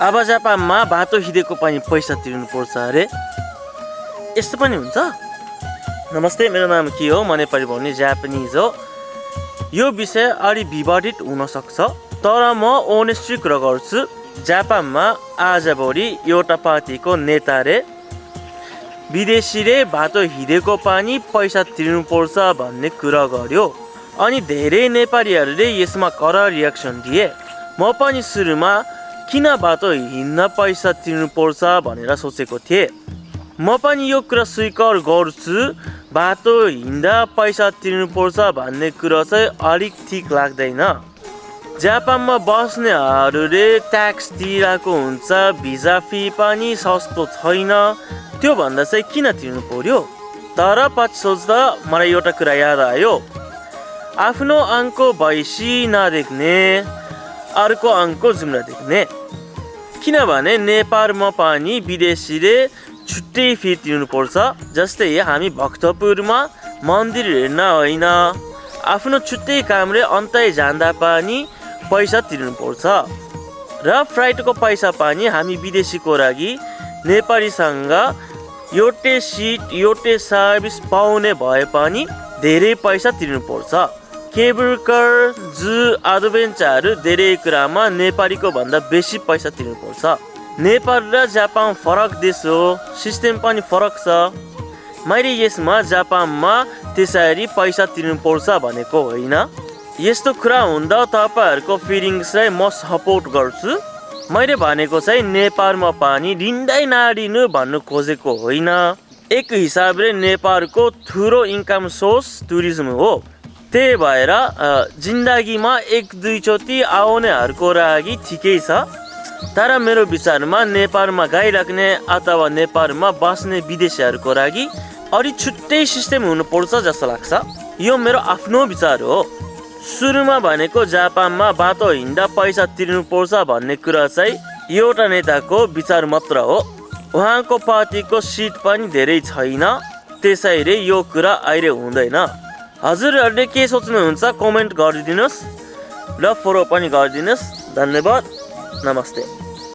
अब जापानमा बाटो हिँडेको पनि पैसा तिर्नुपर्छ अरे, यस्तो पनि हुन्छ? नमस्ते, मेरो नाम के हो? म नेपाली बोल्ने जापानिज हो। यो विषय अलि विवादित हुन सक्छ, तर म ओनेस्टी कुरा गर्छु। जापानमा आजभोलि एउटा पार्टीको नेताले विदेशीले बाटो हिँडेको पनि पैसा तिर्नुपर्छ भन्ने कुरा गर्यो, अनि धेरै नेपालीहरूले यसमा कडा रियाक्सन दिए। म पनि सुरुमा किन बाटो हिँड्न पैसा तिर्नुपर्छ भनेर सोचेको थिएँ। म पनि यो कुरा स्वीकार गर्छु, बाटो हिँड्दा पैसा तिर्नुपर्छ भन्ने कुरा चाहिँ अलिक ठिक लाग्दैन। जापानमा बस्नेहरूले ट्याक्स तिरेको हुन्छ, भिजा फी पनि सस्तो छैन, त्यो भन्दा चाहिँ किन तिर्नु पर्यो? तर पछि सोच्दा मलाई एउटा कुरा याद आयो, आफ्नो आँको भैँसी नदेख्ने अर्को आँको जुम्रा देख्ने। किनभने नेपालमा पनि विदेशीले छुट्टै फी तिर्नुपर्छ। जस्तै हामी भक्तपुरमा मन्दिर हेर्न होइन, आफ्नो छुट्टै कामले अन्तै जाँदा पनि पैसा तिर्नुपर्छ। र फ्लाइटको पैसा पनि हामी विदेशीको लागि नेपालीसँग एउटै सिट एउटै सर्भिस पाउने भए पनि धेरै पैसा तिर्नुपर्छ। केबल कार, जू, एडभेन्चर धेरै कुरामा नेपालीको भन्दा बेसी पैसा तिर्नुपर्छ। नेपाल र जापान फरक देश हो, सिस्टम पनि फरक छ। मैले यसमा जापानमा त्यसरी पैसा तिर्नुपर्छ भनेको होइन। यस्तो कुरा हुँदा तपाईँहरूको फिलिङ्सलाई म सपोर्ट गर्छु। मैले भनेको चाहिँ नेपालमा पनि लिँदै नलिनु भन्नु खोजेको होइन। एक हिसाबले नेपालको ठुलो इन्कम सोर्स टुरिज्म हो। त्यही भएर जिन्दगीमा एक दुईचोटि आउनेहरूको लागि ठिकै छ। तर मेरो विचारमा नेपालमा गइराख्ने अथवा नेपालमा बस्ने विदेशीहरूको लागि अलिक छुट्टै सिस्टम हुनुपर्छ जस्तो लाग्छ। यो मेरो आफ्नो विचार हो। सुरुमा भनेको जापानमा बाटो हिँड्दा पैसा तिर्नुपर्छ भन्ने कुरा चाहिँ एउटा नेताको विचार मात्र हो। उहाँको पार्टीको सिट पनि धेरै छैन, त्यसैले यो कुरा अहिले हुँदैन। हजुरहरूले के सोच्नुहुन्छ कमेन्ट गरिदिनुहोस् र फलो पनि गरिदिनुहोस्। धन्यवाद, नमस्ते।